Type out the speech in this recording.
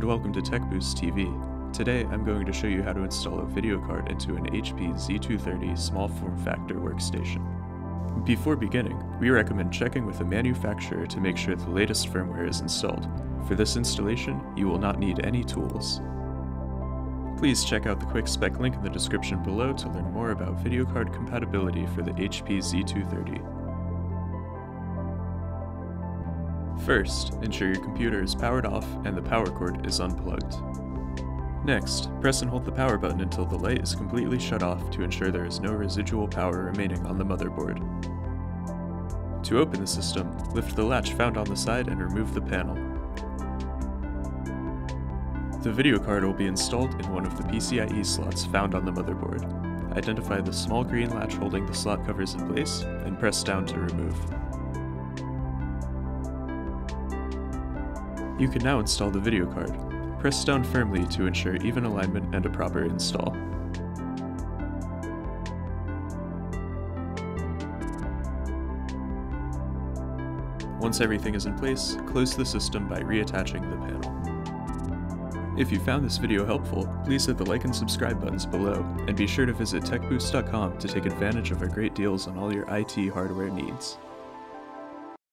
and welcome to TekBoost TV. Today I'm going to show you how to install a video card into an HP Z230 small form factor workstation. Before beginning, we recommend checking with the manufacturer to make sure the latest firmware is installed. For this installation, you will not need any tools. Please check out the quick spec link in the description below to learn more about video card compatibility for the HP Z230. First, ensure your computer is powered off and the power cord is unplugged. Next, press and hold the power button until the light is completely shut off to ensure there is no residual power remaining on the motherboard. To open the system, lift the latch found on the side and remove the panel. The video card will be installed in one of the PCIe slots found on the motherboard. Identify the small green latch holding the slot covers in place and press down to remove. You can now install the video card. Press down firmly to ensure even alignment and a proper install. Once everything is in place, close the system by reattaching the panel. If you found this video helpful, please hit the like and subscribe buttons below, and be sure to visit tekboost.com to take advantage of our great deals on all your IT hardware needs.